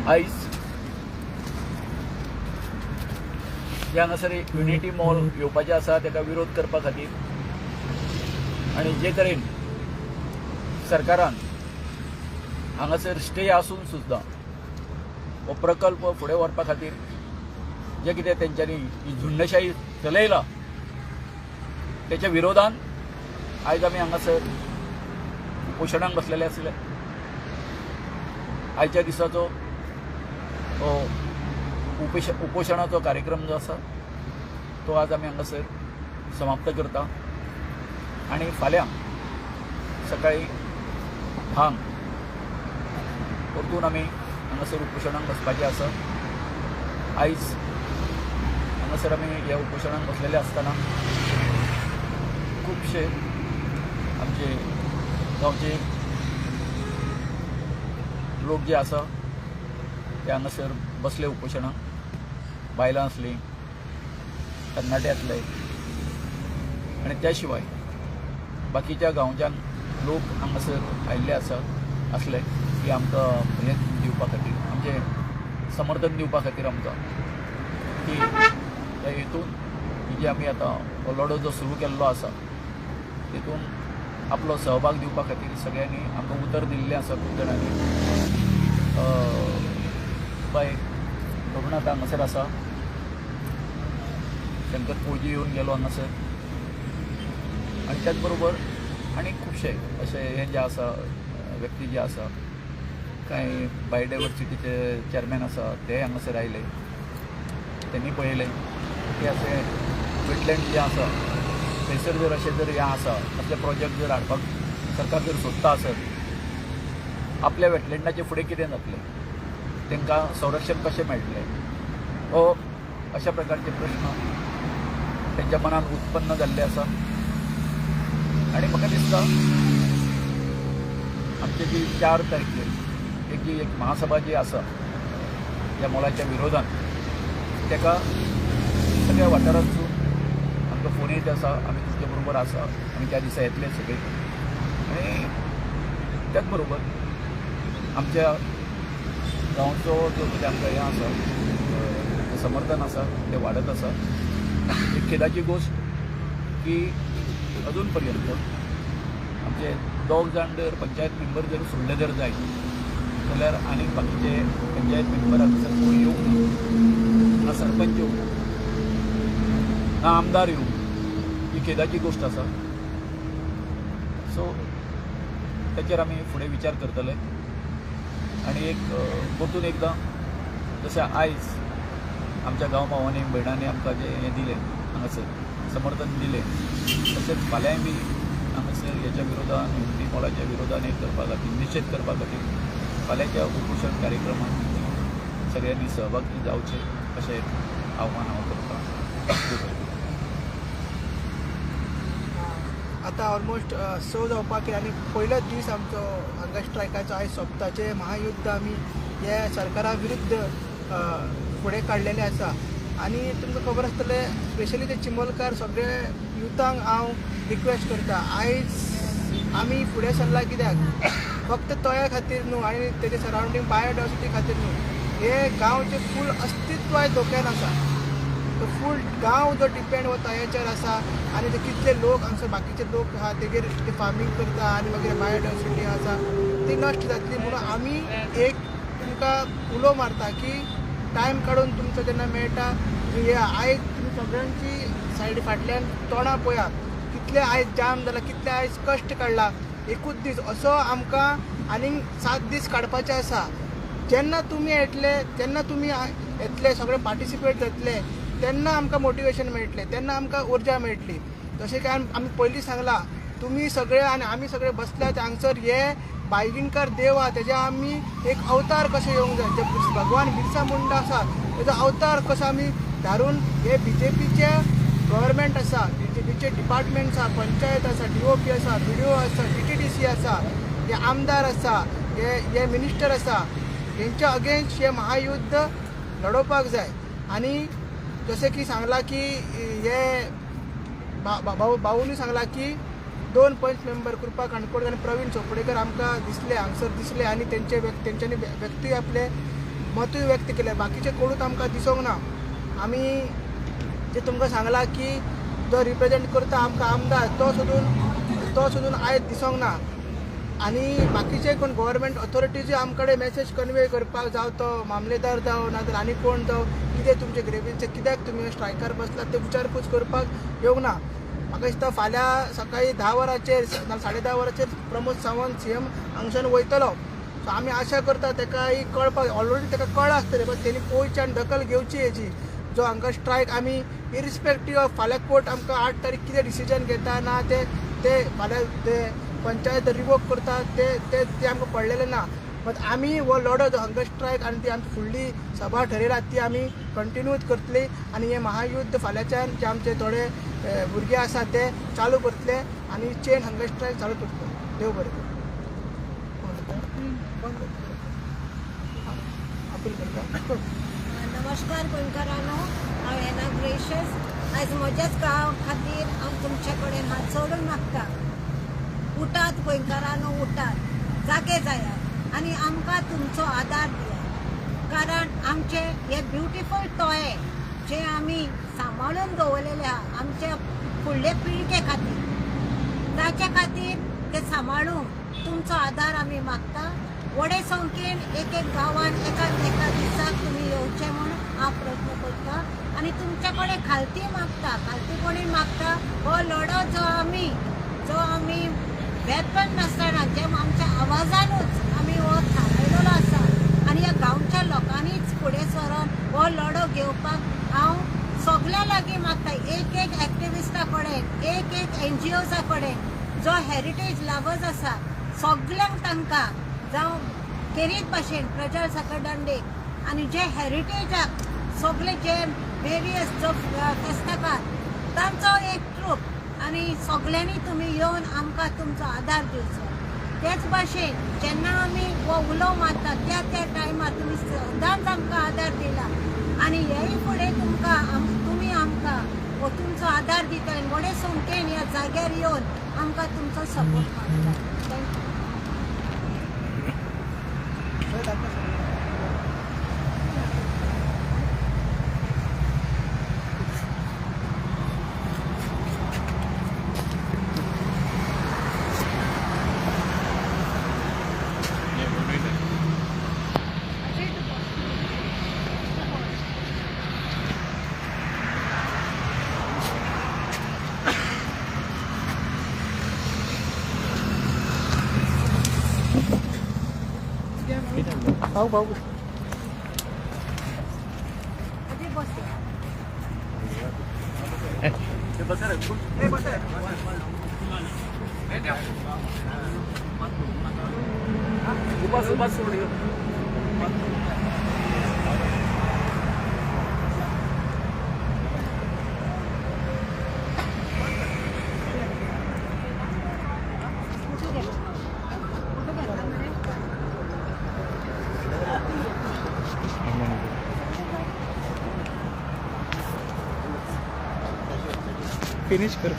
आयज जे हांगासर युनिटी मॉल येवपाचें आसा ताका विरोध करपा खातीर आनी जे तरेन सरकारान हांगासर स्टे आसून सुद्दां हो प्रकल्प फुडें व्हरपा खातीर जे कितें तेंच्यांनी ही झुंडशाही चलयला तेच्या विरोधान आयज आमी हांगासर उपोशणाक बसलेले आसले. आयच्या दिसाचो उपोशणाचो कार्यक्रम जो आसा तो आज आमी हांगासर समाप्त करता आनी फाल्यां सकाळीं 10 परतून आमी हांगासर उपोशणाक बसपाचें आसा. आयज हांगासर आमी ह्या उपोशणाक बसलेले आसतना खुबशे आमचे गांवचे लोक जे आसा ते हांगासर बसले उपोशणाक. बायलां आसलीं, तरणाटे आसले आनी त्या शिवाय बाकीच्या गांवच्यान लोक हांगासर आयिल्ले आसले की आमकां हें दिवपा खातीर आमचें समर्थन दिवपा खातीर आमकां की त्या हेतून जे आमी आतां हो लढो जो सुरू केल्लो आसा तेतून आपलो सहभाग दिवपा खातीर सगळ्यांनी आमकां उतर दिल्लें आसा. खूब जाणांनी बाय रघुनाथ हांगासर आसा, शंकर फौजी येवन गेलो हांगासर आनी त्याच बरोबर आनी खुबशे अशे हे जे आसा व्यक्ती जे आसा. कांय बायोडायवर्सिटीचे चेअरमॅन आसा ते हांगासर आयले, त्यांनी पळयलें की अशे वेटलँड जे आसा थंयसर जर अशें जर हें आसा असले प्रोजेक्ट जर हाडपाक सरकार जर सोदता आसत आपल्या वेटलँडाचे फुडें कितें जातलें, तांकां संरक्षण कशें मेळटलें हो अशा प्रकारचे प्रश्न तेंच्या मनात उत्पन्न जाल्ले आसा. आनी म्हाका दिसता आमची जी 4 तारखेर एक महासभा जी आसा ह्या मॉलाच्या विरोधान ताका सगळ्या वाठारांतसून आमकां फोन येत आसा. आमी तुमचे बरोबर आसा, आमी त्या दिसा येतले सगळे. आनी त्याच बरोबर आमच्या गांवचो जो कितें आमकां हें आसा जें समर्थन आसा तें वाडत आसा. एक खेदाची गोश्ट की अजून पर्यंत आमचे 2 जाण जर पंचायत मेंबर जर सोडले जर जाय जाल्यार आनीक बाकीचे पंचायत मेंबर हांगासर कोण येवंक ना, ना सरपंच येवंक ना, ना आमदार येवंक. ही खेदाची गोश्ट आसा. सो ताचेर आमी फुडें विचार करतले आनी एक परतून एकदां जशें आयज आमच्या गांव भावांनी भयणांनी आमकां जें हें दिलें हांगासर समर्थन दिलें तशेंच फाल्यां बी हांगासर हेच्या विरोधान युनिटी मॉलाच्या विरोधान हें करपा खातीर निशेध करपा खातीर फाल्यांच्या उपोशण कार्यक्रमांत सगळ्यांनी सहभागी जावचे अशें आव्हान हांव करतां. आतां ऑलमोस्ट 6 जावपाक आनी पयलोच दीस आमचो हांगा स्ट्रायकाचो आयज सोंपताचें महायुध्द आमी हे सरकारा विरुद्ध फुडें काडलेलें आसा. आनी तुमकां खबर आसतलें स्पेशली ते चिंबोलकार सगळे युथांक हांव रिक्वेस्ट करता आयज आमी फुडें सरला कित्याक फक्त तोया खातीर न्हू आनी तेजे सरावंडींग बायोडायवर्सिटी खातीर न्हू हे गांवचें फूल अस्तित्व आयज धोक्यान आसा. तो फूल गांव जो डिपेंड हो तयाचेर आसा आनी ते कितले लोक हांगासर बाकीचे लोक आहा तेगेर ते फार्मींग करता आनी मागीर बायोडायवर्सिटी आसा ती नश्ट जातली. म्हणून आमी एक तुमकां उलो मारता की टायम काडून तुमचो जेन्ना मेळटा हे आयज तुमी सगळ्यांची सायडी फाटल्यान तोंडां पळयात कितले आयज जाम जाला, कितले आयज कश्ट काडला. एकूच दीस असो आमकां आनीक 7 दीस काडपाचे आसा. जेन्ना तुमी येतले तेन्ना तुमी येतले सगळे पार्टिसिपेट जातले तेन्ना आमकां मोटिवेशन मेळटलें, तेन्ना आमकां उर्जा मेळटली. जशें की आमी पयलीं सांगलां तुमी सगळे आनी आमी सगळे बसल्यात हांगसर हे बायगिणकार देव आहा तेजे आमी एक अवतार कशें येवंक जाय. जे भगवान बिरसा मुंडा आसा तेजो अवतार कसो आमी धारून हे BJPचे गव्हर्मेंट आसा, BJPचे डिपार्टमेंट्स आसा, पंचायत आसा, DOP आसा, BDO आसा, DTDC आसा, हे आमदार आसा, हे मिनिस्टर आसा, हेंच्या अगेन्स्ट हे महायुध्द लडोवपाक जाय. आनी जशें की सांगलां की हे भाऊनी सांगला की 2 पंच मेंबर कृपा काणकोडकर आणि प्रवीण चोपडेकर आमकां दिसले हांगसर दिसले आणि तेंच्यांनी व्यक्ती आपले मतूय व्यक्त केले. बाकीचे कोणूच आमकां दिसूंक ना. आमी जे तुमकां सांगला की जो रिप्रेझेंट करता आमकां आमदार तो सोडून आयज दिसूंक ना. आणि बाकीचे कोण गव्हर्मेंट ऑथॉरिटीज आमकडे मेसेज कन्वे करपाक जावं तो मामलेदार जावं नाजाल्यार आनी कोण जावं कितें तुमचे ग्रेविन्स कित्याक तुमी स्ट्रायकार बसलात ते विचारपूस करपाक येवंक ना. म्हाका दिसता फाल्यां सकाळी 10 वरांचेर ना 10:30 वरांचेर प्रमोद सावंत CM हांगच्यान वयतलो. सो आमी आशा करता ताका ही कळपाक ऑलरेडी ताका कळ्ळां आसतलें बट तेणी पळोवची दखल घेवची हेची. जो हांगा स्ट्रायक आमी इरिस्पेक्टीव ऑफ फाल्यां कोर्ट आमकां 8 तारीख कितें डिसिजन घेता ना ते फाल्यां ते पंचायत रिवोक करता ते आमकां पडलेलें ना. बट आमी हो लढो जो हंगर स्ट्रायक आनी ती आमची फुडली सभा ठरयला ती आमी कंटिन्यूच करतली आणि हे महायुद्ध फाल्यांच्यान जे आमचे थोडे भुरगे आसा ते चालू करतले आणि चेन हंगर स्ट्रायक चालू करतले. देव बरें करूं. अपील करता. नमस्कार गोंयकारांनो, हांव एना ग्रेशियस. आयज म्हज्याच गांवा खातीर हांव तुमचे कडेन हात जोडून मागता. उठात गोंयकारांनो, उठात, जागे जायात आनी आमकां तुमचो आदार दियात. कारण आमचे हे ब्युटिफूल टॉय जे आमी सांबाळून दवरलेले आहा आमच्या फुडले पिळगे खातीर, ताचे खातीर ते सांबाळूंक तुमचो आदार आमी मागता. व्हडे संख्येन एक गांवान एका दिसाक तुमी येवचे म्हणून हांव प्रयत्न करता आनी तुमचे कडेन खालती मागता हो लढो जो आमी वेपन नासतना जे आमच्या आवाजानूच आमी हो थांबयलेलो आसा आनी ह्या गांवच्या लोकांनीच फुडें सरून हो लढो घेवपाक हांव सगळ्या लागीं मागता. एक एक्टिविस्टा कडेन एक NGOजा कडेन जो हेरिटेज लवर्स आसा सगळ्यांक तांकां जावं खेरीत भाशेन प्रजा सकटदंडीक आनी जे हेरिटेजाक सगळे जे वेरियस जो फेस्ताकार तांचो एक ट्रूप आनी सगळ्यांनी तुमी येवन आमकां तुमचो आदार दिवचो. तेच भाशेन जेन्ना आमी हो उलो मारता त्या टायमार तुमी सदांच आमकां आदार दिला आनी हेय फुडें तुमी आमकां हो तुमचो आदार दिता आनी व्हडे संख्येन ह्या जाग्यार येवन आमकां तुमचो सपोर्ट मागता. थँक्यू. भाऊ अजय बस. उपास सोड. फिनिश कर.